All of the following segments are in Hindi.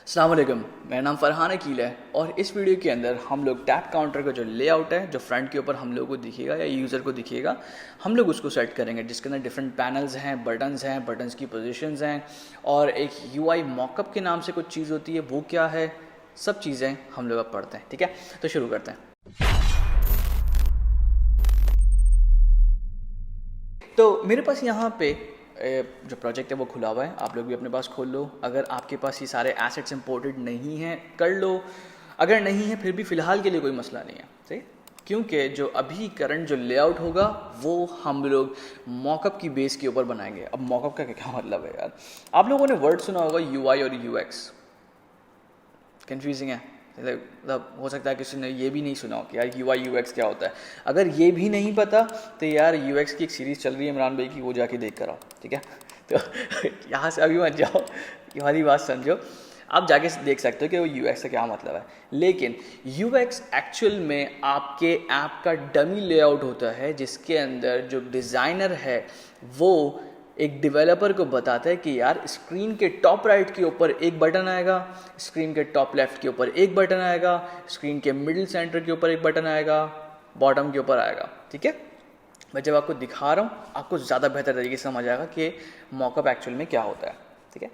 अस्सलाम वालेकुम, मेरा नाम फ़रहान अकील है और इस वीडियो के अंदर हम लोग टैप काउंटर का जो लेआउट है जो फ्रंट के ऊपर हम लोगों को दिखेगा या यूज़र को दिखेगा, हम लोग उसको सेट करेंगे जिसके अंदर डिफरेंट पैनल्स हैं, बटन्स की पोजीशंस हैं और एक यूआई मॉकअप के नाम से कुछ चीज़ होती है, वो क्या है, सब चीज़ें हम लोग अब पढ़ते हैं। ठीक है, तो शुरू करते हैं। तो मेरे पास यहाँ पे जो प्रोजेक्ट है वो खुला हुआ है, आप लोग भी अपने पास खोल लो। अगर आपके पास ये सारे एसेट्स इंपोर्टेड नहीं हैं कर लो, अगर नहीं है फिर भी फ़िलहाल के लिए कोई मसला नहीं है, सही। क्योंकि जो अभी करंट जो लेआउट होगा वो हम लोग मॉकअप की बेस के ऊपर बनाएंगे। अब मॉकअप का क्या मतलब है यार, आप लोगों ने वर्ड सुना होगा यूआई और यूएक्स, कन्फ्यूजिंग है। मतलब हो सकता है किसी ने ये भी नहीं सुना हो कि यार यूआई यूएक्स क्या होता है। अगर ये भी नहीं पता तो यार यूएक्स की एक सीरीज़ चल रही है इमरान भाई की, वो जाके देख कर आओ, ठीक है। तो यहाँ से अभी मत जाओ, ये वाली बात समझो, आप जाके देख सकते हो कि वो यूएक्स का क्या मतलब है। लेकिन यूएक्स एक्चुअल में आपके ऐप का डमी लेआउट होता है जिसके अंदर जो डिज़ाइनर है वो एक डेवलपर को बताता है कि यार स्क्रीन के टॉप राइट के ऊपर एक बटन आएगा, स्क्रीन के टॉप लेफ्ट के ऊपर एक बटन आएगा, स्क्रीन के मिडिल सेंटर के ऊपर एक बटन आएगा, बॉटम के ऊपर आएगा। ठीक है, मैं जब आपको दिखा रहा हूँ आपको ज़्यादा बेहतर तरीके से समझ आएगा कि मॉकअप एक्चुअल में क्या होता है। ठीक है,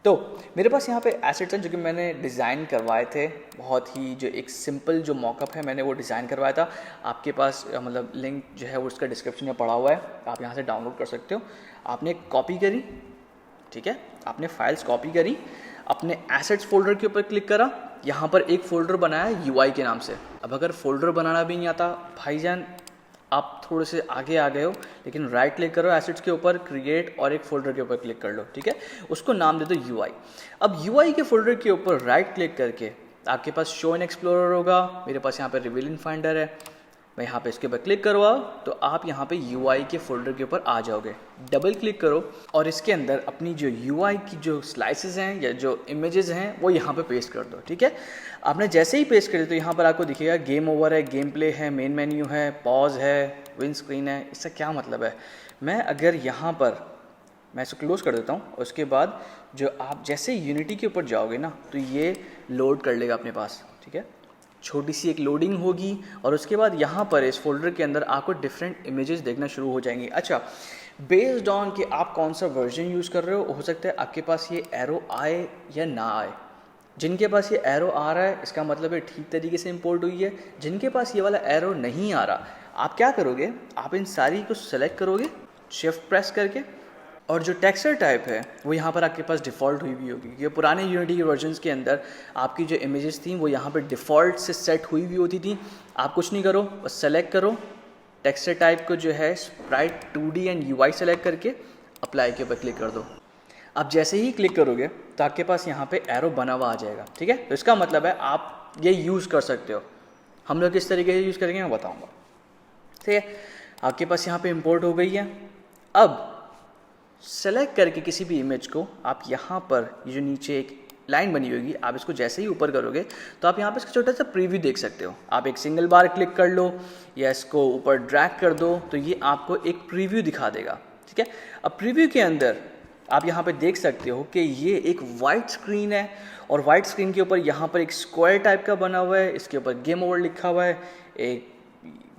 तो मेरे पास यहाँ पे एसेट्स हैं जो कि मैंने डिज़ाइन करवाए थे। बहुत ही जो एक सिंपल जो मॉकअप है मैंने वो डिज़ाइन करवाया था। आपके पास मतलब लिंक जो है वो उसका डिस्क्रिप्शन में पड़ा हुआ है, आप यहाँ से डाउनलोड कर सकते हो। आपने कॉपी करी, ठीक है, आपने फाइल्स कॉपी करी, अपने एसेट्स फोल्डर के ऊपर क्लिक करा, यहाँ पर एक फ़ोल्डर बनाया यूआई के नाम से। अब अगर फोल्डर बनाना भी नहीं आता भाईजान, आप थोड़े से आगे आ गए हो, लेकिन राइट क्लिक करो एसेट्स के ऊपर, क्रिएट और एक फ़ोल्डर के ऊपर क्लिक कर लो। ठीक है, उसको नाम दे दो यूआई। अब यूआई के फोल्डर के ऊपर राइट क्लिक करके आपके पास शो इन एक्सप्लोरर होगा, मेरे पास यहाँ पर रिवील इन फाइंडर है, मैं यहाँ पे इसके ऊपर क्लिक करवाओ तो आप यहाँ पे यूआई के फोल्डर के ऊपर आ जाओगे। डबल क्लिक करो और इसके अंदर अपनी जो यूआई की जो स्लाइसेस हैं या जो इमेजेस हैं वो यहाँ पे पेस्ट कर दो। ठीक है, आपने जैसे ही पेस्ट कर दो तो यहाँ पर आपको दिखेगा गेम ओवर है, गेम प्ले है, मेन मेन्यू है, पॉज है, विन स्क्रीन है। इसका क्या मतलब है, मैं अगर यहाँ पर मैं इसको क्लोज कर देता हूँ, उसके बाद जो आप जैसे यूनिटी के ऊपर जाओगे ना तो ये लोड कर लेगा अपने पास। ठीक है, छोटी सी एक लोडिंग होगी और उसके बाद यहाँ पर इस फोल्डर के अंदर आपको डिफरेंट इमेजेस देखना शुरू हो जाएंगी। अच्छा, बेस्ड ऑन कि आप कौन सा वर्जन यूज़ कर रहे हो सकता है आपके पास ये एरो आए या ना आए। जिनके पास ये एरो आ रहा है इसका मतलब है ठीक तरीके से इंपोर्ट हुई है। जिनके पास ये वाला एरो नहीं आ रहा, आप क्या करोगे, आप इन सारी को सेलेक्ट करोगे शिफ्ट प्रेस करके, और जो टेक्सचर टाइप है वो यहाँ पर आपके पास डिफ़ॉल्ट हुई हुई होगी। क्योंकि पुराने यूनिटी के वर्जन्स के अंदर आपकी जो इमेजेस थी वो यहाँ पर डिफ़ॉल्ट से सेट हुई हुई होती थी। आप कुछ नहीं करो, बस सेलेक्ट करो टेक्सचर टाइप को जो है Sprite 2D and UI select करके अप्लाई के ऊपर क्लिक कर दो। आप जैसे ही क्लिक करोगे तो आपके पास यहाँ पे एरो बना हुआ आ जाएगा। ठीक है, तो इसका मतलब है आप ये यूज़ कर सकते हो। हम लोग किस तरीके से यूज़ करेंगे मैं बताऊँगा। ठीक है, आपके पास यहाँ पे इंपोर्ट हो गई है। अब सेलेक्ट करके किसी भी इमेज को आप यहाँ पर ये जो नीचे एक लाइन बनी होगी, आप इसको जैसे ही ऊपर करोगे तो आप यहाँ पे इसका छोटा सा प्रीव्यू देख सकते हो। आप एक सिंगल बार क्लिक कर लो या इसको ऊपर ड्रैग कर दो तो ये आपको एक प्रीव्यू दिखा देगा। ठीक है, अब प्रीव्यू के अंदर आप यहाँ पे देख सकते हो कि ये एक वाइट स्क्रीन है और वाइट स्क्रीन के ऊपर यहाँ पर एक स्क्वायर टाइप का बना हुआ है, इसके ऊपर गेम ओवर लिखा हुआ है, एक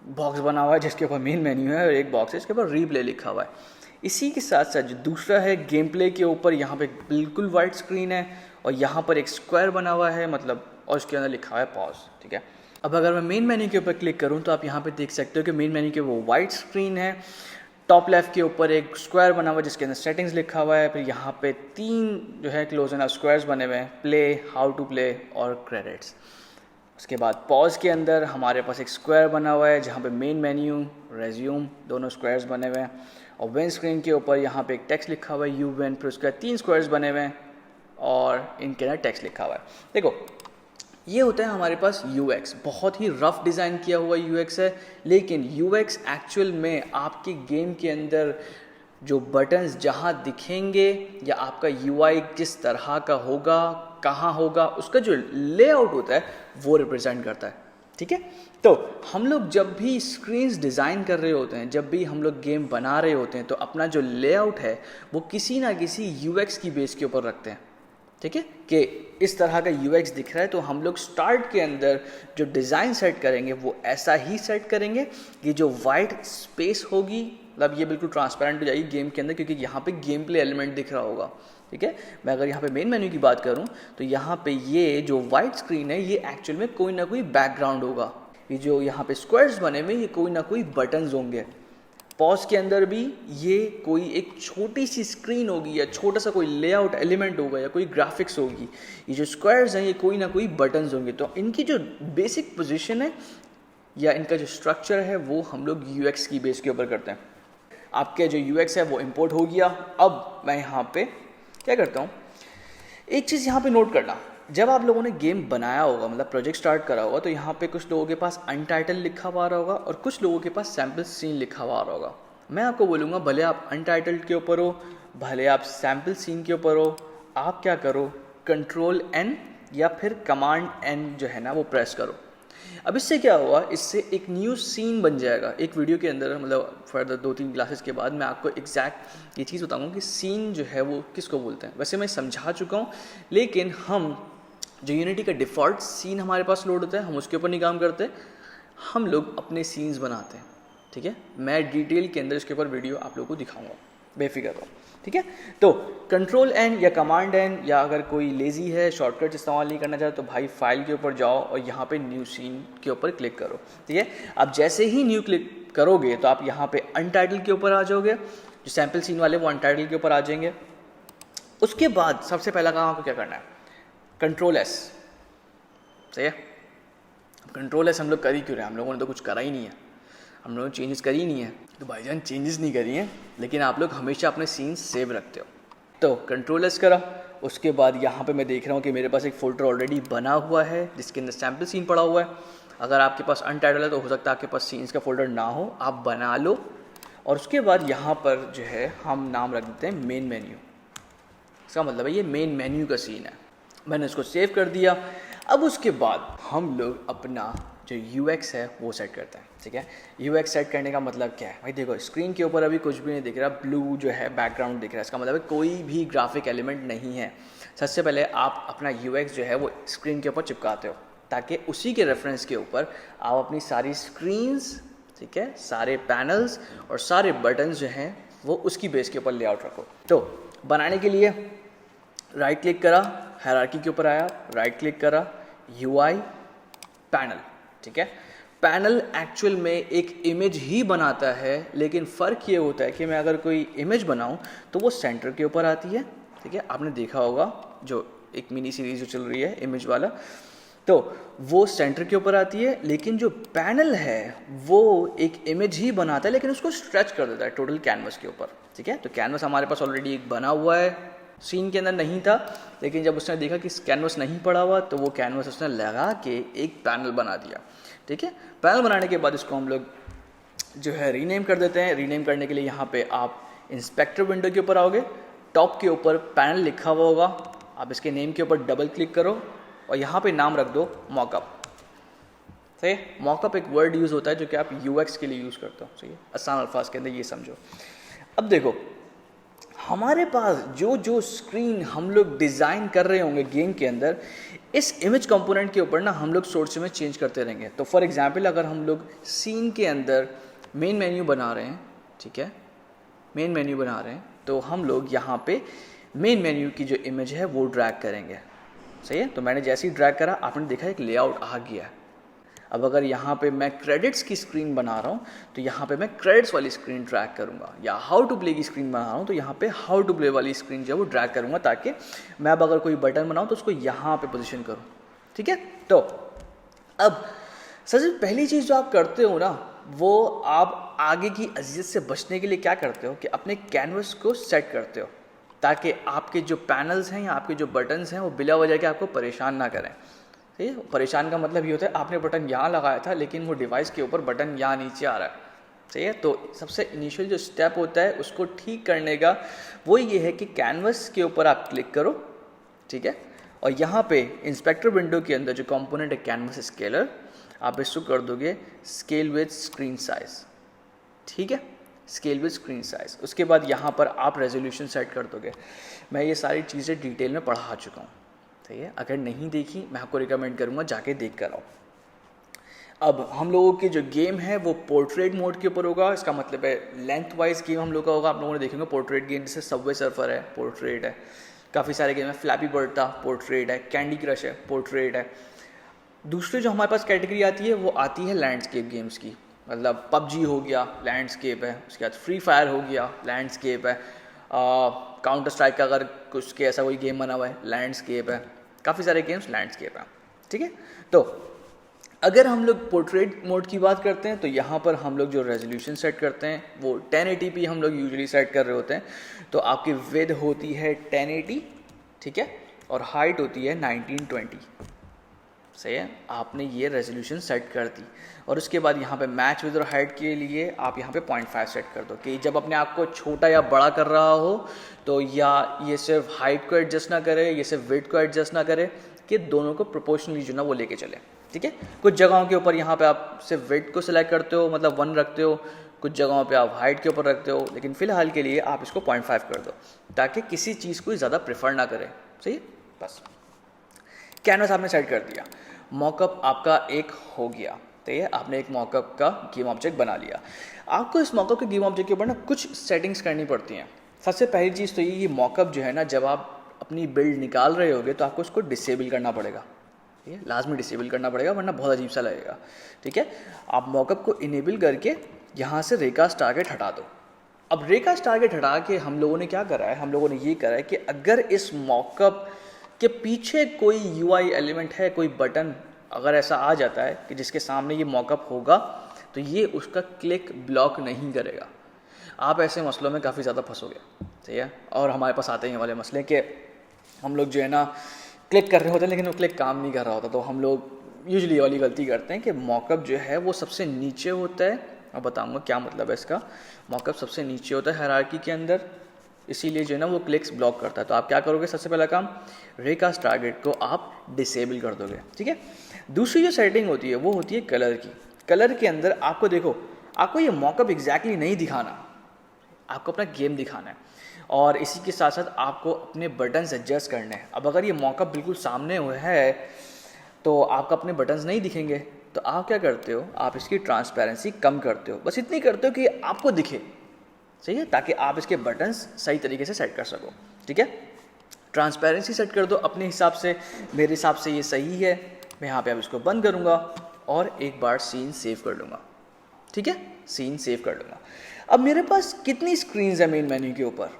बॉक्स बना हुआ है जिसके ऊपर मेन मेन्यू है और एक बॉक्स है इसके ऊपर रीप्ले लिखा हुआ है। इसी के साथ साथ जो दूसरा है गेम प्ले के ऊपर यहाँ पे बिल्कुल वाइट स्क्रीन है और यहाँ पर एक स्क्वायर बना हुआ है मतलब, और उसके अंदर लिखा हुआ है पॉज। ठीक है, अब अगर मैं मेन मेन्यू के ऊपर क्लिक करूँ तो आप यहाँ पे देख सकते हो कि मेन मेन्यू के वो वाइट स्क्रीन है, टॉप लेफ्ट के ऊपर एक स्क्वायर बना हुआ है जिसके अंदर सेटिंग्स लिखा हुआ है, फिर यहाँ पे 3 जो है क्लोज एंड स्क्वायर्स बने हुए हैं, प्ले, हाउ टू प्ले और क्रेडिट्स। उसके बाद पॉज के अंदर हमारे पास एक स्क्वायर बना हुआ है जहाँ पे मेन मेन्यू, रेज्यूम दोनों स्क्वायर्स बने हुए हैं, और विन स्क्रीन के ऊपर यहाँ पे एक टेक्स्ट लिखा हुआ है यू विन, फिर उसके बाद 3 स्क्वायर्स बने हुए हैं और इनके अंदर टेक्स्ट लिखा हुआ है। देखो ये होता है हमारे पास यूएक्स, बहुत ही रफ डिज़ाइन किया हुआ यूएक्स है, लेकिन यूएक्स एक्चुअल में आपके गेम के अंदर जो बटन्स जहाँ दिखेंगे या आपका यूआई किस तरह का होगा, कहाँ होगा, उसका जो लेआउट होता है वो रिप्रेजेंट करता है। ठीक है, तो हम लोग जब भी स्क्रीन्स डिज़ाइन कर रहे होते हैं, जब भी हम लोग गेम बना रहे होते हैं तो अपना जो लेआउट है वो किसी ना किसी यूएक्स की बेस के ऊपर रखते हैं। ठीक है, कि इस तरह का यूएक्स दिख रहा है। तो हम लोग स्टार्ट के अंदर जो डिज़ाइन सेट करेंगे वो ऐसा ही सेट करेंगे कि जो वाइट स्पेस होगी, मतलब ये बिल्कुल ट्रांसपेरेंट हो जाएगी गेम के अंदर, क्योंकि यहाँ पे गेम प्ले एलिमेंट दिख रहा होगा। ठीक है, मैं अगर यहाँ पे मेन मेन्यू की बात करूँ तो यहाँ पे ये जो वाइट स्क्रीन है ये एक्चुअल में कोई ना कोई बैकग्राउंड होगा। ये जो यहाँ पे स्क्वायर्स बने हुए ये कोई ना कोई बटन्स होंगे। पॉज के अंदर भी ये कोई एक छोटी सी स्क्रीन होगी या छोटा सा कोई लेआउट एलिमेंट होगा या कोई ग्राफिक्स होगी। ये जो स्क्वायर्स हैं ये कोई ना कोई बटन्स होंगे। तो इनकी जो बेसिक पोजीशन है या इनका जो स्ट्रक्चर है वो हम लोग यूएक्स की बेस के ऊपर करते हैं। आपके जो यूएक्स है वो इंपोर्ट हो गया। अब मैं यहाँ पे क्या करता हूँ, एक चीज़ यहाँ पे नोट करना, जब आप लोगों ने गेम बनाया होगा, मतलब प्रोजेक्ट स्टार्ट करा होगा, तो यहाँ पे कुछ लोगों के पास अनटाइटल लिखा हुआ रहा होगा और कुछ लोगों के पास सैम्पल सीन लिखा हुआ रहा होगा। मैं आपको बोलूँगा भले आप अनटाइटल्ड के ऊपर हो, भले आप सैम्पल सीन के ऊपर हो, आप क्या करो, Ctrl+N या फिर Command+N जो है ना वो प्रेस करो। अब इससे क्या हुआ, इससे एक न्यू सीन बन जाएगा। एक वीडियो के अंदर मतलब फर्दर 2-3 क्लासेस के बाद मैं आपको एग्जैक्ट ये चीज़ बताऊंगा कि सीन जो है वो किसको बोलते हैं। वैसे मैं समझा चुका हूँ, लेकिन हम जो यूनिटी का डिफ़ॉल्ट सीन हमारे पास लोड होता है हम उसके ऊपर नहीं काम करते, हम लोग अपने सीन्स बनाते हैं। ठीक है, मैं डिटेल के अंदर इसके ऊपर वीडियो आप लोगों को दिखाऊंगा, बेफिक्र रहो। ठीक है, तो Ctrl+N या Command+N, या अगर कोई लेज़ी है शॉर्टकट इस्तेमाल नहीं करना चाहता तो भाई फाइल के ऊपर जाओ और यहाँ पे न्यू सीन के ऊपर क्लिक करो। ठीक है, अब जैसे ही न्यू क्लिक करोगे तो आप यहाँ पे अनटाइटल के ऊपर आ जाओगे। जो सैम्पल सीन वाले वो अनटाइटल के ऊपर आ जाएंगे। उसके बाद सबसे पहला काम आपको क्या करना है, Ctrl+S। सही है, Ctrl+S हम लोग कर ही क्यों रहे हैं, हम लोगों ने तो कुछ करा ही नहीं है, हम लोगों ने चेंजेस करी ही नहीं है। तो भाईजान चेंजेस नहीं करी हैं, लेकिन आप लोग हमेशा अपने सीन्स सेव रखते हो। तो Ctrl+S करा। उसके बाद यहाँ पे मैं देख रहा हूँ कि मेरे पास एक फ़ोल्डर ऑलरेडी बना हुआ है जिसके अंदर सैम्पल सीन पड़ा हुआ है। अगर आपके पास अनटाइटल है तो हो सकता है आपके पास सीन्स का फोल्डर ना हो, आप बना लो। और उसके बाद यहाँ पर जो है हम नाम रख देते हैं मेन मेन्यू। इसका मतलब है ये मेन मेन्यू का सीन है। मैंने इसको सेव कर दिया। अब उसके बाद हम लोग अपना जो यूएक्स है वो सेट करते हैं। ठीक है, यूएक्स सेट करने का मतलब क्या है भाई, देखो स्क्रीन के ऊपर अभी कुछ भी नहीं दिख रहा, ब्लू जो है बैकग्राउंड दिख रहा है, इसका मतलब है कोई भी ग्राफिक एलिमेंट नहीं है। सबसे पहले आप अपना यूएक्स जो है वो स्क्रीन के ऊपर चिपकाते हो ताकि उसी के रेफरेंस के ऊपर आप अपनी सारी स्क्रीन्स, ठीक है, सारे पैनल्स और सारे बटन्स जो हैं वो उसकी बेस के ऊपर लेआउट रखो। तो बनाने के लिए राइट क्लिक करा, हायरार्की के ऊपर आया, राइट क्लिक करा, यूआई, पैनल। ठीक है, पैनल एक्चुअल में एक इमेज ही बनाता है, लेकिन फ़र्क ये होता है कि मैं अगर कोई इमेज बनाऊं तो वो सेंटर के ऊपर आती है। ठीक है, आपने देखा होगा जो एक मिनी सीरीज जो चल रही है इमेज वाला, तो वो सेंटर के ऊपर आती है। लेकिन जो पैनल है वो एक इमेज ही बनाता है लेकिन उसको स्ट्रेच कर देता है टोटल कैनवस के ऊपर। ठीक है, तो कैनवस हमारे पास ऑलरेडी एक बना हुआ है, सीन के अंदर नहीं था, लेकिन जब उसने देखा कि कैनवस नहीं पड़ा हुआ तो वो कैनवस उसने लगा के एक पैनल बना दिया। ठीक है, पैनल बनाने के बाद इसको हम लोग जो है रीनेम कर देते हैं। रीनेम करने के लिए यहाँ पे आप इंस्पेक्टर विंडो के ऊपर आओगे, टॉप के ऊपर पैनल लिखा हुआ होगा, आप इसके नेम के ऊपर डबल क्लिक करो और यहाँ पे नाम रख दो मॉकअप। सही है, मॉकअप एक वर्ड यूज़ होता है जो कि आप यूएक्स के लिए यूज़ करते हो। सही है, आसान अल्फाज के अंदर ये समझो। अब देखो हमारे पास जो जो स्क्रीन हम लोग डिज़ाइन कर रहे होंगे गेम के अंदर, इस इमेज कंपोनेंट के ऊपर ना हम लोग सोर्स में चेंज करते रहेंगे। तो फॉर एग्जांपल अगर हम लोग सीन के अंदर मेन मेन्यू बना रहे हैं, ठीक है, मेन मेन्यू बना रहे हैं, तो हम लोग यहाँ पे मेन मेन्यू की जो इमेज है वो ड्रैग करेंगे। सही है, तो मैंने जैसे ही ड्रैग करा आपने देखा एक लेआउट आ गया है। अब अगर यहाँ पे मैं क्रेडिट्स की स्क्रीन बना रहा हूँ तो यहाँ पे मैं क्रेडिट्स वाली स्क्रीन ड्रैग करूँगा, या हाउ टू प्ले की स्क्रीन बना रहा हूँ तो यहाँ पे हाउ टू प्ले वाली स्क्रीन जो है वो ड्रैग करूँगा, ताकि मैं अब अगर कोई बटन बनाऊँ तो उसको यहाँ पे पोजीशन करूँ। ठीक है, तो अब सबसे पहली चीज़ जो आप करते हो ना, वो आप आगे की अजियत से बचने के लिए क्या करते हो कि अपने कैनवस को सेट करते हो ताकि आपके जो पैनल्स हैं या आपके जो बटन्स हैं वो बिला वजह के आपको परेशान ना करें। ठीक है, परेशान का मतलब ये होता है आपने बटन यहाँ लगाया था लेकिन वो डिवाइस के ऊपर बटन यहाँ नीचे आ रहा है। सही है, तो सबसे इनिशियल जो स्टेप होता है उसको ठीक करने का वो ये है कि कैनवस के ऊपर आप क्लिक करो। ठीक है, और यहाँ पे इंस्पेक्टर विंडो के अंदर जो कंपोनेंट है कैनवस स्केलर, आप इसको कर दोगे स्केल विद स्क्रीन साइज। ठीक है, स्केल विद स्क्रीन साइज। उसके बाद यहाँ पर आप रेजोल्यूशन सेट कर दोगे। मैं ये सारी चीज़ें डिटेल में पढ़ा चुका हूँ, ठीक है। अगर नहीं देखी मैं आपको रिकमेंड करूँगा जाके देख कर आओ। अब हम लोगों की जो गेम है वो पोर्ट्रेट मोड के ऊपर होगा। इसका मतलब है लेंथ वाइज गेम हम लोग का होगा। आप लोगों ने देखेंगे पोर्ट्रेट गेम, जैसे सबवे सर्फर है, पोर्ट्रेट है, काफ़ी सारे गेम है, फ्लैपी बर्ड था, पोर्ट्रेट है, कैंडी क्रश है, पोर्ट्रेट है। दूसरी जो हमारे पास कैटेगरी आती है वो आती है लैंडस्केप गेम्स की, मतलब पबजी हो गया, लैंडस्केप है। उसके बाद फ्री फायर हो गया, लैंडस्केप है। काउंटर स्ट्राइक का अगर कुछ के ऐसा कोई गेम बना हुआ है, लैंडस्केप है। काफ़ी सारे गेम्स लैंडस्केप हैं, ठीक है। तो अगर हम लोग पोर्ट्रेट मोड की बात करते हैं तो यहाँ पर हम लोग जो रेजोल्यूशन सेट करते हैं वो 1080p हम लोग यूजुअली सेट कर रहे होते हैं। तो आपकी विड्थ होती है 1080, ठीक है, और हाइट होती है 1920। सही है, आपने ये रेजोल्यूशन सेट कर दी। और उसके बाद यहाँ पे मैच विद और हाइट के लिए आप यहाँ पे 0.5 सेट कर दो कि जब अपने आप को छोटा या बड़ा कर रहा हो तो या ये सिर्फ हाइट को एडजस्ट ना करे, ये सिर्फ विड्थ को एडजस्ट ना करे, कि दोनों को प्रोपोर्शनली जो ना वो लेके चले, ठीक है। कुछ जगहों के ऊपर यहाँ पे आप सिर्फ विड्थ को सिलेक्ट करते हो, मतलब 1 रखते हो, कुछ जगहों पे आप हाइट के ऊपर रखते हो, लेकिन फ़िलहाल के लिए आप इसको 0.5 कर दो ताकि किसी चीज़ को ज़्यादा प्रेफर ना करें, सही है। बस कैनवस आपने सेट कर दिया, मॉकअप आपका एक हो गया, तो ये आपने एक मॉकअप का गेम ऑब्जेक्ट बना लिया। आपको इस मॉकअप के गेम ऑब्जेक्ट के ऊपर ना कुछ सेटिंग्स करनी पड़ती हैं। सबसे पहली चीज़ तो ये मॉकअप जो है ना, जब आप अपनी बिल्ड निकाल रहे होगे तो आपको उसको डिसेबल करना पड़ेगा, ठीक है, लाजमी डिसेबल करना पड़ेगा, वरना बहुत अजीब सा लगेगा, ठीक है। आप मॉकअप को इनेबल करके यहाँ से रेकास्ट टारगेट हटा दो। अब रेकास्ट टारगेट हटा के हम लोगों ने क्या करा है, हम लोगों ने ये करा है कि अगर इस मॉकअप के पीछे कोई यूआई एलिमेंट है, कोई बटन अगर ऐसा आ जाता है कि जिसके सामने ये मॉकअप होगा तो ये उसका क्लिक ब्लॉक नहीं करेगा। आप ऐसे मसलों में काफ़ी ज़्यादा फंसोगे, ठीक है। और हमारे पास आते हैं ये वाले मसले कि हम लोग जो है ना क्लिक कर रहे होते हैं लेकिन वो क्लिक काम नहीं कर रहा होता, तो हम लोग यूजुअली ये वाली गलती करते हैं कि मॉकअप जो है वो सबसे नीचे होता है। अब बताऊंगा क्या मतलब है इसका। मॉकअप सबसे नीचे होता है हायरार्की के अंदर, इसीलिए जो है ना वो क्लिक्स ब्लॉक करता है। तो आप क्या करोगे, सबसे पहला काम रेकास्ट टारगेट को आप डिसेबल कर दोगे, ठीक है। दूसरी जो सेटिंग होती है वो होती है कलर की। कलर के अंदर आपको देखो, आपको ये मॉकअप एग्जैक्टली नहीं दिखाना, आपको अपना गेम दिखाना है, और इसी के साथ साथ आपको अपने बटन्स एडजस्ट करने हैं। अब अगर ये मॉकअप बिल्कुल सामने हुआ है तो आपको अपने बटन्स नहीं दिखेंगे, तो आप क्या करते हो, आप इसकी ट्रांसपेरेंसी कम करते हो, बस इतनी करते हो कि आपको दिखे, सही है, ताकि आप इसके बटन्स सही तरीके से सेट कर सको, ठीक है। ट्रांसपेरेंसी सेट कर दो अपने हिसाब से, मेरे हिसाब से ये सही है। मैं यहाँ पे अब इसको बंद करूँगा और एक बार सीन सेव कर लूँगा, ठीक है, सीन सेव कर लूँगा। अब मेरे पास कितनी स्क्रीन्स है मेन मेन्यू के ऊपर,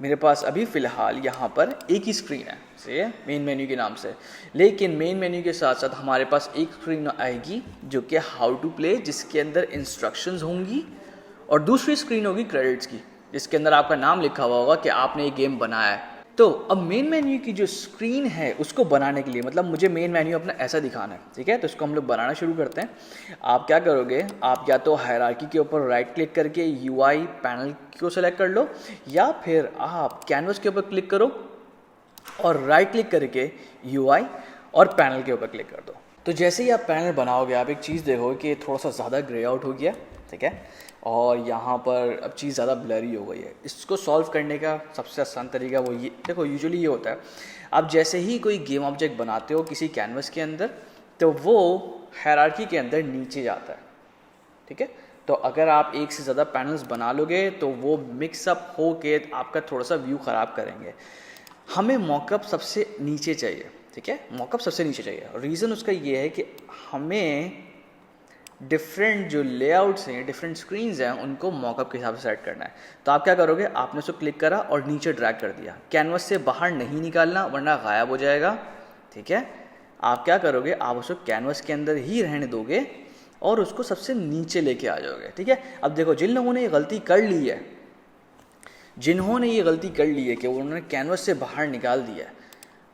मेरे पास अभी फ़िलहाल यहाँ पर एक ही स्क्रीन है, सही है, मेन मेन्यू के नाम से। लेकिन मेन मेन्यू के साथ साथ हमारे पास एक स्क्रीन आएगी जो कि हाउ टू प्ले, जिसके अंदर इंस्ट्रक्शंस होंगी, और दूसरी स्क्रीन होगी क्रेडिट्स की, जिसके अंदर आपका नाम लिखा हुआ होगा कि आपने ये गेम बनाया है। तो अब मेन मेन्यू की जो स्क्रीन है उसको बनाने के लिए, मतलब मुझे मेन मेन्यू अपना ऐसा दिखाना है, ठीक है, तो इसको हम लोग बनाना शुरू करते हैं। आप क्या करोगे, आप या तो हायरार्की के ऊपर राइट क्लिक करके यूआई पैनल को सेलेक्ट कर लो, या फिर आप कैनवस के ऊपर क्लिक करो और राइट क्लिक करके यूआई और पैनल के ऊपर क्लिक कर दो। तो जैसे ही आप पैनल बनाओगे आप एक चीज़ देखोगे कि थोड़ा सा ज़्यादा ग्रे आउट हो गया, ठीक है, और यहाँ पर अब चीज़ ज़्यादा ब्लरी हो गई है। इसको सॉल्व करने का सबसे आसान तरीका वो ये, देखो यूजुअली ये होता है, आप जैसे ही कोई गेम ऑब्जेक्ट बनाते हो किसी कैनवस के अंदर तो वो हायरार्की के अंदर नीचे जाता है, ठीक है। तो अगर आप एक से ज़्यादा पैनल्स बना लोगे तो वो मिक्सअप हो के आपका थोड़ा सा व्यू ख़राब करेंगे। हमें मॉकअप सबसे नीचे चाहिए, ठीक है, मॉकअप सबसे नीचे चाहिए। रीज़न उसका ये है कि हमें डिफरेंट जो लेआउट्स हैं, डिफरेंट स्क्रीन्स हैं, उनको मॉकअप के हिसाब से सेट करना है। तो आप क्या करोगे, आपने उसको क्लिक करा और नीचे ड्रैग कर दिया, कैनवस से बाहर नहीं निकालना वरना गायब हो जाएगा, ठीक है। आप क्या करोगे, आप उसको कैनवस के अंदर ही रहने दोगे और उसको सबसे नीचे लेके आ जाओगे, ठीक है। अब देखो, जिन लोगों ने ये गलती कर ली है, जिन्होंने ये गलती कर ली है कि उन्होंने कैनवस से बाहर निकाल दिया है,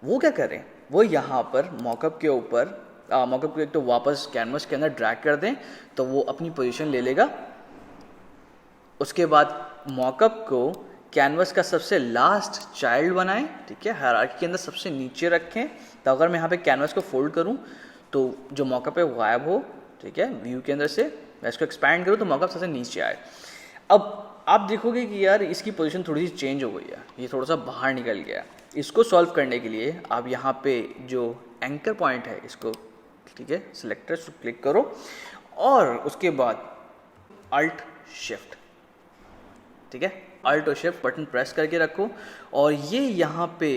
वो क्या करें, वो यहाँ पर मॉकअप के ऊपर मॉकअप को एक तो वापस कैनवस के अंदर ड्रैग कर दें तो वो अपनी पोजीशन ले लेगा। उसके बाद मॉकअप को कैनवस का सबसे लास्ट चाइल्ड बनाएं, ठीक है, हायरार्की के अंदर सबसे नीचे रखें। तो अगर मैं यहाँ पे कैनवस को फोल्ड करूँ तो जो मॉकअप है वो गायब हो, ठीक है, व्यू के अंदर से मैं इसको एक्सपैंड करूँ तो मॉकअप सबसे नीचे आए। अब आप देखोगे कि यार इसकी पोजीशन थोड़ी सी चेंज हो गई है, ये थोड़ा सा बाहर निकल गया है। इसको सॉल्व करने के लिए आप यहाँ पे जो एंकर पॉइंट है इसको, ठीक है, सिलेक्टर को क्लिक करो और उसके बाद अल्ट शिफ्ट, ठीक है, अल्ट और शिफ्ट बटन प्रेस करके रखो और ये यहाँ पे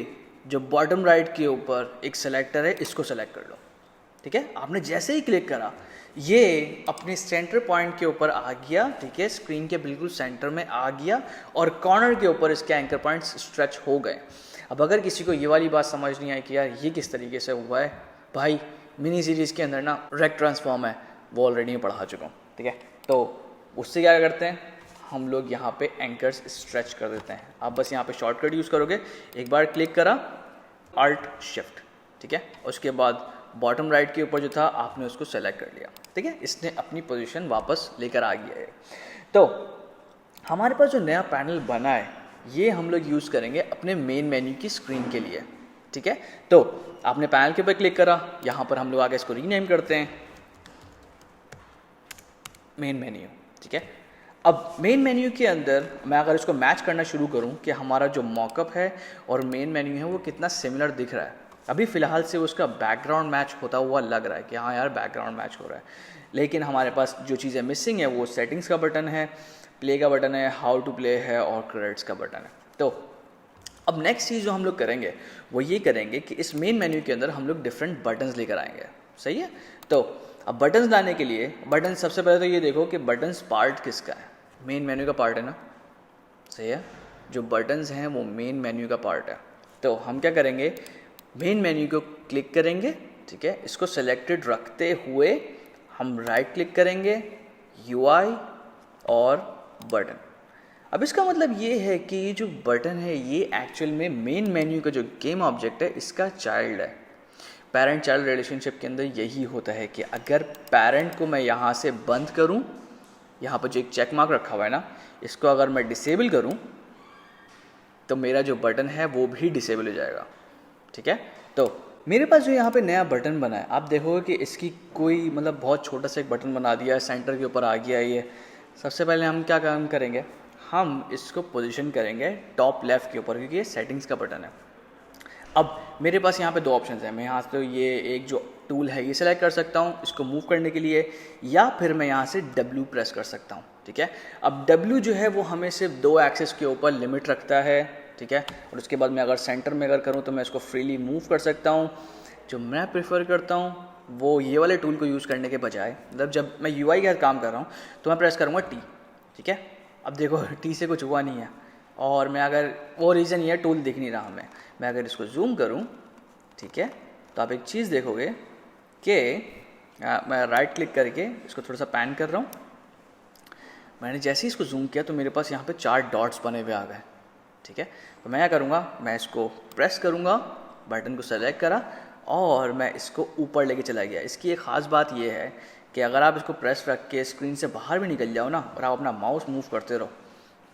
जो बॉटम राइट के ऊपर एक सेलेक्टर है इसको सेलेक्ट कर लो, ठीक है। आपने जैसे ही क्लिक करा ये अपने सेंटर पॉइंट के ऊपर आ गया, ठीक है, स्क्रीन के बिल्कुल सेंटर में आ गया और कॉर्नर के ऊपर इसके एंकर पॉइंट्स स्ट्रेच हो गए। अब अगर किसी को ये वाली बात समझ नहीं आई कि यार ये किस तरीके से हुआ है, भाई मिनी सीरीज़ के अंदर ना रेक ट्रांसफॉर्म है, वो ऑलरेडी मैं पढ़ा चुका हूँ, ठीक है। तो उससे क्या करते हैं हम लोग यहाँ पे एंकर्स स्ट्रेच कर देते हैं। आप बस यहाँ पे शॉर्टकट यूज़ करोगे, एक बार क्लिक करा अल्ट शिफ्ट, ठीक है, उसके बाद बॉटम राइट के ऊपर जो था आपने उसको सेलेक्ट कर लिया, ठीक है, इसने अपनी पोजीशन वापस लेकर आ गया है। तो हमारे पास जो नया पैनल बना है ये हम लोग यूज़ करेंगे अपने मेन मेन्यू की स्क्रीन के लिए, ठीक है। तो आपने पैनल के ऊपर क्लिक करा, यहाँ पर हम लोग आगे इसको रीनेम करते हैं मेन मेन्यू, ठीक है। अब मेन मेन्यू के अंदर मैं अगर इसको मैच करना शुरू करूं कि हमारा जो मॉकअप है और मेन मेन्यू है वो कितना सिमिलर दिख रहा है, अभी फ़िलहाल से उसका बैकग्राउंड मैच होता हुआ लग रहा है कि हाँ यार बैकग्राउंड मैच हो रहा है, लेकिन हमारे पास जो चीज़ें मिसिंग है वो सेटिंग्स का बटन है, प्ले का बटन है, हाउ टू प्ले है और क्रेडिट्स का बटन है। तो अब नेक्स्ट चीज़ जो हम लोग करेंगे वो ये करेंगे कि इस मेन मेन्यू के अंदर हम लोग डिफरेंट बटन्स लेकर आएंगे, सही है। तो अब बटन्स लाने के लिए बटन सबसे पहले तो ये देखो कि बटन्स पार्ट किसका है, मेन मेन्यू का पार्ट है ना, सही है, जो बटन्स हैं वो मेन मेन्यू का पार्ट है। तो हम क्या करेंगे मेन मेन्यू को क्लिक करेंगे, ठीक है, इसको सेलेक्टेड रखते हुए हम राइट क्लिक करेंगे यूआई और बटन। अब इसका मतलब ये है कि ये जो बटन है ये एक्चुअल में मेन मेन्यू का जो गेम ऑब्जेक्ट है इसका चाइल्ड है। पेरेंट चाइल्ड रिलेशनशिप के अंदर यही होता है कि अगर पेरेंट को मैं यहाँ से बंद करूँ, यहाँ पर जो एक चेक मार्क रखा हुआ है ना, इसको अगर मैं डिसेबल करूँ तो मेरा जो बटन है वो भी डिसेबल हो जाएगा, ठीक है। तो मेरे पास जो यहाँ पे नया बटन बना है आप देखोगे कि इसकी कोई मतलब बहुत छोटा सा एक बटन बना दिया है, सेंटर के ऊपर आ गया है ये। सबसे पहले हम क्या काम करेंगे, हम इसको पोजीशन करेंगे टॉप लेफ़्ट के ऊपर क्योंकि ये सेटिंग्स का बटन है। अब मेरे पास यहाँ पे दो ऑप्शन हैं, मैं यहाँ से तो ये एक जो टूल है ये सेलेक्ट कर सकता हूँ इसको मूव करने के लिए, या फिर मैं यहाँ से W प्रेस कर सकता हूँ, ठीक है। अब W जो है वो हमें सिर्फ दो एक्सेस के ऊपर लिमिट रखता है, ठीक है, और उसके बाद मैं अगर सेंटर में अगर करूँ तो मैं इसको फ्रीली मूव कर सकता हूँ। जो मैं प्रेफर करता हूँ वो ये वाले टूल को यूज़ करने के बजाय, मतलब जब मैं UI के साथ काम कर रहा हूँ तो मैं प्रेस करूँगा T, ठीक है। अब देखो T से कुछ हुआ नहीं है और मैं अगर वो रीज़न ये टूल दिख नहीं रहा हमें, मैं अगर इसको जूम करूं, ठीक है, तो आप एक चीज़ देखोगे कि मैं राइट क्लिक करके इसको थोड़ा सा पैन कर रहा हूं। मैंने जैसे ही इसको जूम किया तो मेरे पास यहाँ पे 4 डॉट्स बने हुए आ गए, ठीक है। तो मैं क्या करूँगा, मैं इसको प्रेस करूँगा, बटन को सेलेक्ट करा और मैं इसको ऊपर लेके चला गया। इसकी एक ख़ास बात यह है कि अगर आप इसको प्रेस रख के स्क्रीन से बाहर भी निकल जाओ ना और आप अपना माउस मूव करते रहो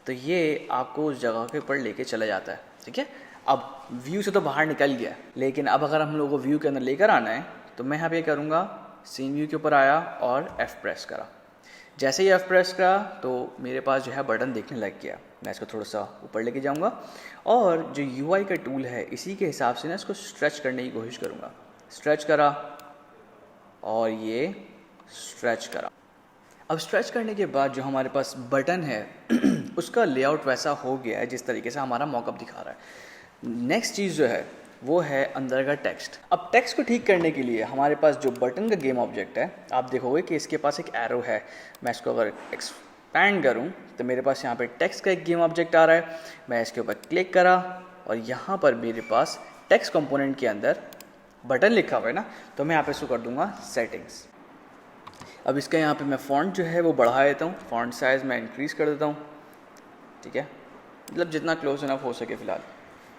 तो ये आपको उस जगह के ऊपर लेके चला जाता है, ठीक है। अब व्यू से तो बाहर निकल गया, लेकिन अब अगर हम लोगों को व्यू के अंदर लेकर आना है तो मैं यहाँ पे करूँगा सीन व्यू के ऊपर आया और F प्रेस करा। जैसे ही F प्रेस करा तो मेरे पास जो है बटन दिखने लग गया। मैं इसको थोड़ा सा ऊपर लेके जाऊँगा और जो UI का टूल है इसी के हिसाब से ना इसको स्ट्रेच करने की कोशिश करूँगा। स्ट्रेच करा और ये स्ट्रेच करा। अब स्ट्रेच करने के बाद जो हमारे पास बटन है उसका लेआउट वैसा हो गया है जिस तरीके से हमारा मॉकअप दिखा रहा है। नेक्स्ट चीज़ जो है वो है अंदर का टेक्स्ट। अब टेक्स्ट को ठीक करने के लिए हमारे पास जो बटन का गेम ऑब्जेक्ट है आप देखोगे कि इसके पास एक एरो है। मैं इसको अगर एक्सपैंड करूं तो मेरे पास यहाँ पे टेक्स्ट का एक गेम ऑब्जेक्ट आ रहा है। मैं इसके ऊपर क्लिक करा और यहाँ पर मेरे पास टेक्स्ट कंपोनेंट के अंदर बटन लिखा हुआ है ना, तो मैं यहाँ पे इसको कर दूंगा सेटिंग्स। अब इसका यहाँ पे मैं फ़ॉन्ट जो है वो बढ़ा देता हूँ, फ़ॉन्ट साइज़ मैं इंक्रीज़ कर देता हूँ, ठीक है, मतलब जितना क्लोज इनफ हो सके फ़िलहाल,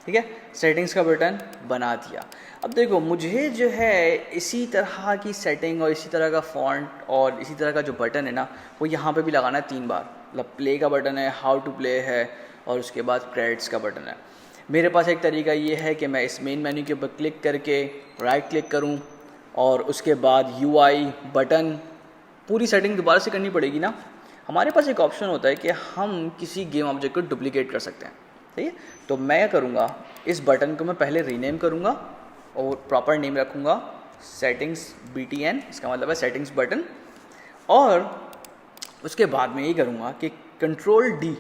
ठीक है। सेटिंग्स का बटन बना दिया। अब देखो मुझे जो है इसी तरह की सेटिंग और इसी तरह का फ़ॉन्ट और इसी तरह का जो बटन है ना वो यहाँ पे भी लगाना है 3 बार। मतलब प्ले का बटन है, हाउ टू प्ले है और उसके बाद क्रेडिट्स का बटन है। मेरे पास एक तरीका ये है कि मैं इस मेन मेन्यू के ऊपर क्लिक करके राइट क्लिक करूँ और उसके बाद UI बटन, पूरी सेटिंग दोबारा से करनी पड़ेगी ना। हमारे पास एक ऑप्शन होता है कि हम किसी गेम ऑब्जेक्ट को डुप्लीकेट कर सकते हैं, ठीक है। तो मैं क्या करूँगा, इस बटन को मैं पहले रीनेम करूँगा और प्रॉपर नेम रखूँगा सेटिंग्स BTN, इसका मतलब है सेटिंग्स बटन। और उसके बाद में ये करूँगा कि Ctrl+D,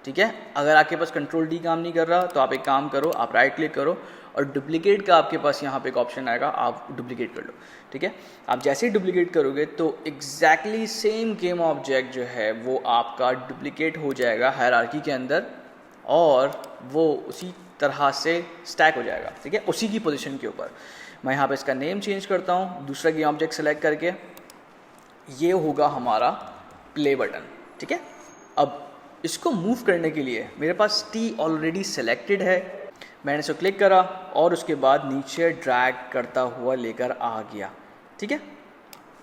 ठीक है। अगर आपके पास Ctrl+D काम नहीं कर रहा तो आप एक काम करो, आप राइट क्लिक करो और डुप्लीकेट का आपके पास यहाँ पे एक ऑप्शन आएगा, आप डुप्लीकेट कर लो, ठीक है। आप जैसे ही डुप्लीकेट करोगे तो एग्जैक्टली सेम गेम ऑब्जेक्ट जो है वो आपका डुप्लीकेट हो जाएगा हायरार्की के अंदर और वो उसी तरह से स्टैक हो जाएगा, ठीक है, उसी की पोजीशन के ऊपर। मैं यहाँ पे इसका नेम चेंज करता हूँ, दूसरा गेम ऑब्जेक्ट सेलेक्ट करके, ये होगा हमारा प्ले बटन, ठीक है। अब इसको मूव करने के लिए मेरे पास T ऑलरेडी सेलेक्टेड है, मैंने इसको क्लिक करा और उसके बाद नीचे ड्रैग करता हुआ लेकर आ गया, ठीक है।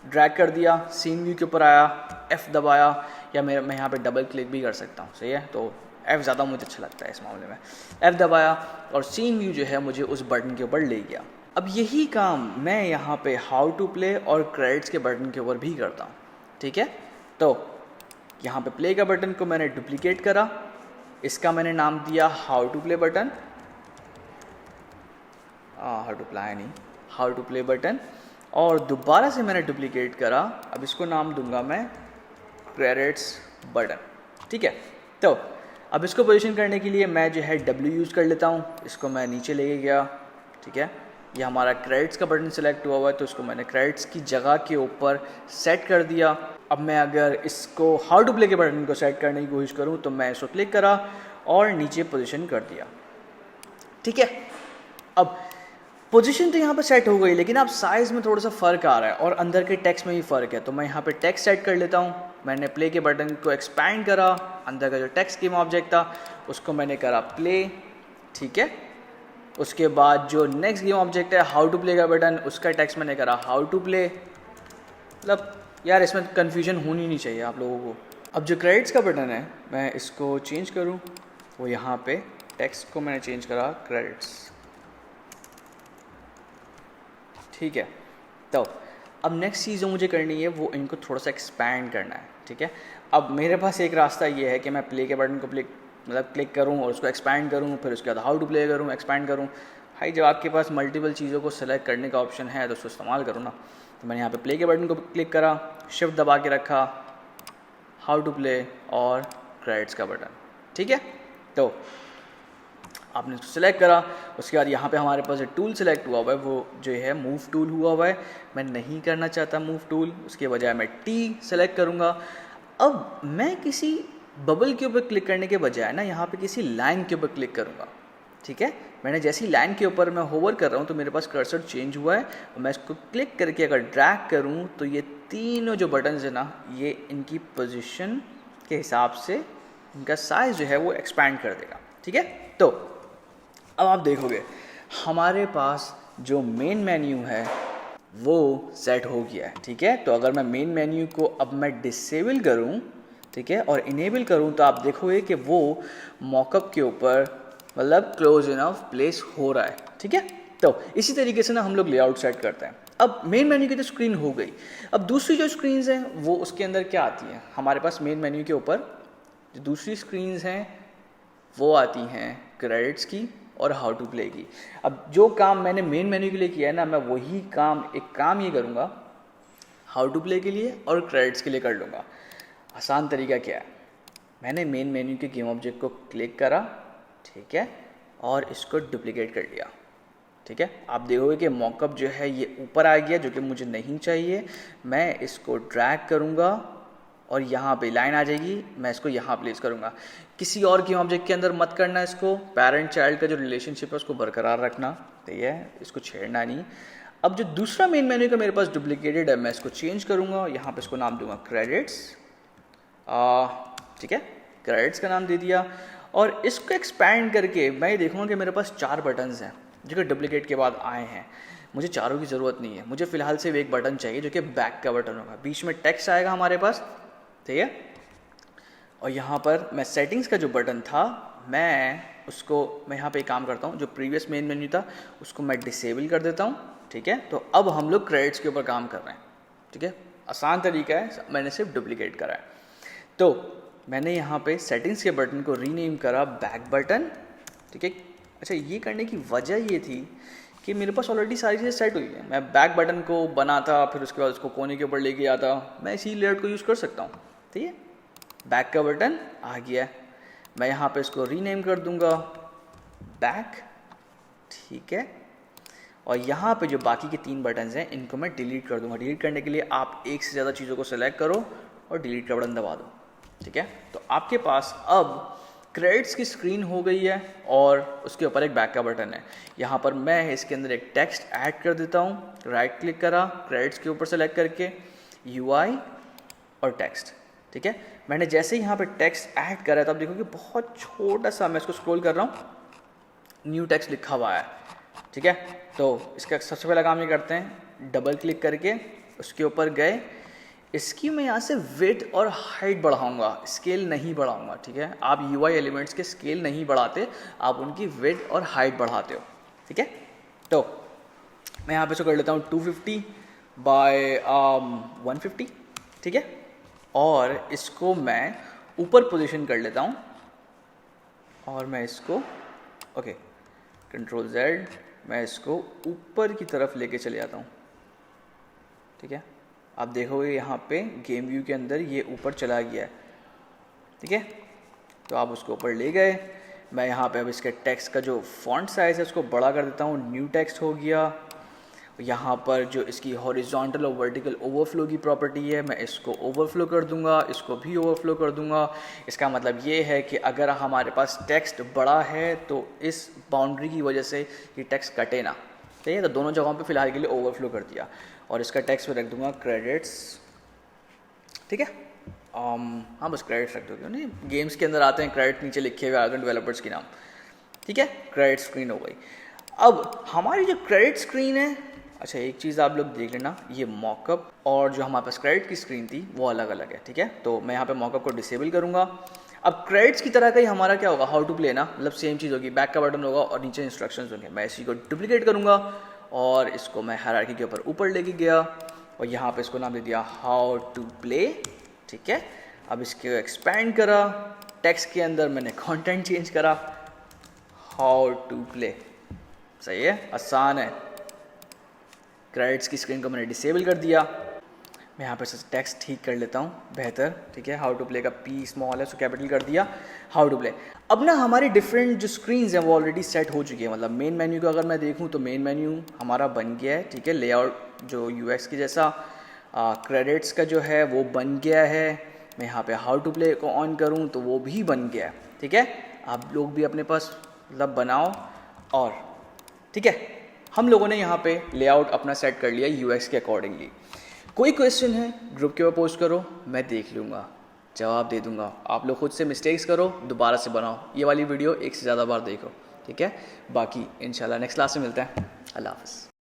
ड्रैग कर दिया, सीन व्यू के ऊपर आया, F दबाया, या मैं यहाँ पे डबल क्लिक भी कर सकता हूँ, सही है, तो F ज़्यादा मुझे अच्छा लगता है इस मामले में। F दबाया और सीन व्यू जो है मुझे उस बटन के ऊपर ले गया। अब यही काम मैं यहाँ पे हाउ टू प्ले और क्रेडिट्स के बटन के ऊपर भी करता हूँ, ठीक है। तो यहाँ पे प्ले का बटन को मैंने डुप्लीकेट करा, इसका मैंने नाम दिया how to play button, how to play button, और दोबारा से मैंने डुप्लीकेट करा, अब इसको नाम दूंगा मैं क्रेडिट्स बटन, ठीक है। तो अब इसको पोजीशन करने के लिए मैं जो है W यूज़ कर लेता हूँ, इसको मैं नीचे लेके गया, ठीक है। ये हमारा क्रेडिट्स का बटन सेलेक्ट हुआ हुआ है तो इसको मैंने क्रेडिट्स की जगह के ऊपर सेट कर दिया। अब मैं अगर इसको हाउ टू प्ले के बटन को सेट करने की कोशिश करूं तो मैं इसको क्लिक करा और नीचे पोजीशन कर दिया, ठीक है। अब पोजीशन तो यहाँ पर सेट हो गई, लेकिन अब साइज़ में थोड़ा सा फ़र्क आ रहा है और अंदर के टेक्स्ट में भी फ़र्क है, तो मैं यहाँ पे टेक्स्ट सेट कर लेता हूँ। मैंने प्ले के बटन को एक्सपैंड करा, अंदर का जो टेक्स्ट गेम ऑब्जेक्ट था उसको मैंने करा प्ले, ठीक है। उसके बाद जो नेक्स्ट गेम ऑब्जेक्ट है हाउ टू प्ले का बटन, उसका टेक्स्ट मैंने करा हाउ टू प्ले। मतलब यार इसमें कन्फ्यूजन होनी नहीं चाहिए आप लोगों को। अब जो क्रेडिट्स का बटन है मैं इसको चेंज करूँ, वो यहाँ पे टेक्स्ट को मैंने चेंज करा क्रेडिट्स, ठीक है। तो अब नेक्स्ट चीज़ जो मुझे करनी है वो इनको थोड़ा सा एक्सपैंड करना है, ठीक है। अब मेरे पास एक रास्ता ये है कि मैं प्ले के बटन को क्लिक करूँ और उसको एक्सपैंड करूँ, फिर उसके बाद हाउ टू प्ले करूँ, एक्सपैंड करूँ। भाई जब आपके पास मल्टीपल चीज़ों को सेलेक्ट करने का ऑप्शन है तो उसको इस्तेमाल करो ना। तो मैंने यहाँ पे प्ले के बटन को क्लिक करा, शिफ्ट दबा के रखा, हाउ टू प्ले और क्रेडिट्स का बटन, ठीक है। तो आपने इसको सिलेक्ट करा, उसके बाद यहाँ पे हमारे पास जो टूल सेलेक्ट हुआ हुआ है वो जो है मूव टूल हुआ हुआ है। मैं नहीं करना चाहता मूव टूल, उसके बजाय मैं T सेलेक्ट करूँगा। अब मैं किसी बबल के ऊपर क्लिक करने के बजाय ना यहाँ पे किसी लाइन के ऊपर क्लिक करूँगा, ठीक है। मैंने जैसी लाइन के ऊपर मैं होवर कर रहा हूँ तो मेरे पास कर्सर चेंज हुआ है और मैं इसको क्लिक करके अगर ड्रैग करूँ तो ये तीनों जो बटन्स है ना, ये इनकी पोजीशन के हिसाब से इनका साइज़ जो है वो एक्सपैंड कर देगा, ठीक है। तो अब आप देखोगे हमारे पास जो मेन मेन्यू है वो सेट हो गया है, ठीक है। तो अगर मैं मेन मेन्यू को अब मैं डिसेबल करूं, ठीक है, और इनेबल करूं तो आप देखोगे कि वो मॉकअप के ऊपर मतलब क्लोज इनफ प्लेस हो रहा है, ठीक है। तो इसी तरीके से ना हम लोग लेआउट सेट करते हैं। अब मेन मेन्यू की तो स्क्रीन हो गई, अब दूसरी जो स्क्रीन्स हैं वो उसके अंदर क्या आती हैं, हमारे पास मेन मेन्यू के ऊपर जो दूसरी स्क्रीन्स हैं वो आती हैं क्रेडिट्स की और हाउ टू प्ले की। अब जो काम मैंने मेन मेन्यू के लिए किया है ना, मैं वही काम ये करूँगा हाउ टू प्ले के लिए और क्रेडिट्स के लिए कर लूँगा। आसान तरीका क्या है, मैंने मेन मेन्यू के गेम ऑब्जेक्ट को क्लिक करा, ठीक है, और इसको डुप्लीकेट कर लिया, ठीक है। आप देखोगे कि मॉकअप जो है ये ऊपर आ गया जो कि मुझे नहीं चाहिए। मैं इसको ड्रैग करूँगा और यहाँ पे लाइन आ जाएगी, मैं इसको यहाँ प्लेस करूँगा। किसी और गेम ऑब्जेक्ट के अंदर मत करना इसको, पेरेंट चाइल्ड का जो रिलेशनशिप है उसको बरकरार रखना, ठीक है, इसको छेड़ना नहीं। अब जो दूसरा मेन मेन्यू का मेरे पास डुप्लीकेटेड है मैं इसको चेंज करूँगा, यहाँ पे इसको नाम दूंगा क्रेडिट्स, ठीक है, क्रेडिट्स का नाम दे दिया। और इसको एक्सपैंड करके मैं ये देखूँगा कि मेरे पास 4 बटन्स हैं जो कि डुप्लीकेट के बाद आए हैं। मुझे चारों की ज़रूरत नहीं है, मुझे फ़िलहाल सिर्फ एक बटन चाहिए जो कि बैक का बटन होगा, बीच में टेक्स्ट आएगा हमारे पास, ठीक है। और यहाँ पर मैं सेटिंग्स का जो बटन था मैं यहाँ पे काम करता हूँ, जो प्रीवियस मेन मेन्यू था उसको मैं डिसेबल कर देता हूँ, ठीक है। तो अब हम लोग क्रेडिट्स के ऊपर काम कर रहे हैं, ठीक है। आसान तरीका है, मैंने सिर्फ डुप्लीकेट करा है। तो मैंने यहाँ पे सेटिंग्स के बटन को रीनेम करा बैक बटन, ठीक है। अच्छा, ये करने की वजह ये थी कि मेरे पास ऑलरेडी सारी चीज़ें सेट हुई है। मैं बैक बटन को बनाता, फिर उसके बाद उसको कोने के ऊपर लेके आता, मैं इसी लेआउट को यूज़ कर सकता हूँ, ठीक है। बैक का बटन आ गया है, मैं यहाँ पे इसको रीनेम कर दूंगा बैक, ठीक है। और यहाँ पे जो बाकी के 3 बटन्स हैं इनको मैं डिलीट कर दूंगा। डिलीट करने के लिए आप एक से ज़्यादा चीज़ों को सेलेक्ट करो और डिलीट का बटन दबा दो, ठीक है। तो आपके पास अब क्रेडिट्स की स्क्रीन हो गई है और उसके ऊपर एक बैक का बटन है। यहाँ पर मैं इसके अंदर एक टेक्स्ट ऐड कर देता हूँ, राइट क्लिक करा, क्रेडिट्स के ऊपर सेलेक्ट करके UI और टेक्स्ट, ठीक है। मैंने जैसे ही यहाँ पे टेक्स्ट ऐड करा है तो आप देखो कि बहुत छोटा सा, मैं इसको स्क्रॉल कर रहा हूँ, न्यू टेक्स्ट लिखा हुआ है, ठीक है। तो इसका सबसे पहला काम ये करते हैं, डबल क्लिक करके उसके ऊपर गए, इसकी मैं यहाँ से विड्थ और हाइट बढ़ाऊंगा, स्केल नहीं बढ़ाऊंगा, ठीक है। आप UI एलिमेंट्स के स्केल नहीं बढ़ाते, आप उनकी विड्थ और हाइट बढ़ाते हो, ठीक है। तो मैं यहाँ पे इसको कर लेता हूँ 250 बाय 150, ठीक है। और इसको मैं ऊपर पोजीशन कर लेता हूँ और मैं इसको ओके Ctrl Z, मैं इसको ऊपर की तरफ लेके चले जाता हूँ, ठीक है। आप देखोगे यहाँ पे गेम व्यू के अंदर ये ऊपर चला गया है, ठीक है। तो आप उसको ऊपर ले गए, मैं यहाँ पे अब इसके टेक्स्ट का जो फॉन्ट साइज़ है उसको बड़ा कर देता हूँ, न्यू टेक्स्ट हो गया। यहाँ पर जो इसकी हॉरिजॉन्टल और वर्टिकल ओवरफ्लो की प्रॉपर्टी है, मैं इसको ओवरफ्लो कर दूंगा, इसको भी ओवरफ्लो कर दूंगा। इसका मतलब ये है कि अगर हमारे पास टेक्स्ट बड़ा है तो इस बाउंड्री की वजह से ये टेक्स्ट कटे ना, ठीक है। तो दोनों जगहों पे फिलहाल के लिए ओवरफ्लो कर दिया और इसका टेक्स्ट में रख दूंगा क्रेडिट्स, ठीक है। हाँ, बस क्रेडिट्स रख दोगे, नहीं गेम्स के अंदर आते हैं क्रेडिट नीचे लिखे हुए आते हैं डेवलपर्स के नाम, ठीक है। क्रेडिट स्क्रीन हो गई। अब हमारी जो क्रेडिट स्क्रीन है, अच्छा एक चीज़ आप लोग देख लेना, ये मॉकअप और जो हमारे पास क्रेडिट की स्क्रीन थी वो अलग अलग है, ठीक है। तो मैं यहाँ पे मॉकअप को डिसेबल करूँगा। अब क्रेडिट्स की तरह का ही हमारा क्या होगा, हाउ टू प्ले ना, मतलब सेम चीज़ होगी, बैक का बटन होगा और नीचे इंस्ट्रक्शंस होंगे। मैं इसी को डुप्लीकेट करूँगा और इसको मैं हायरार्की के ऊपर लेके गया और यहाँ पे इसको नाम दे दिया हाउ टू प्ले, ठीक है। अब इसको एक्सपैंड करा, टेक्स्ट के अंदर मैंने कंटेंट चेंज करा, हाउ टू प्ले, सही है, आसान है। क्रेडिट्स की स्क्रीन को मैंने डिसेबल कर दिया। मैं यहाँ पर टेक्स्ट ठीक कर लेता हूँ बेहतर, ठीक है। हाउ टू प्ले का P स्मॉल है उसको कैपिटल कर दिया, हाउ टू प्ले। अब ना हमारी डिफरेंट जो स्क्रीन्स हैं वो ऑलरेडी सेट हो चुकी है। मतलब मेन मेन्यू का अगर मैं देखूँ तो मेन मेन्यू हमारा बन गया है, ठीक है, लेआउट जो UX की जैसा। क्रेडिट्स का जो है वो बन गया है। मैं यहाँ पे हाउ टू प्ले को ऑन करूँ तो वो भी बन गया है, ठीक है। आप लोग भी अपने पास मतलब बनाओ और, ठीक है। हम लोगों ने यहाँ पे लेआउट अपना सेट कर लिया UX के अकॉर्डिंगली। कोई क्वेश्चन है ग्रुप के ऊपर पोस्ट करो, मैं देख लूँगा, जवाब दे दूँगा। आप लोग खुद से मिस्टेक्स करो, दोबारा से बनाओ, ये वाली वीडियो एक से ज़्यादा बार देखो, ठीक है। बाकी इंशाल्लाह नेक्स्ट क्लास में मिलते हैं। अल्लाह हाफ़िज़।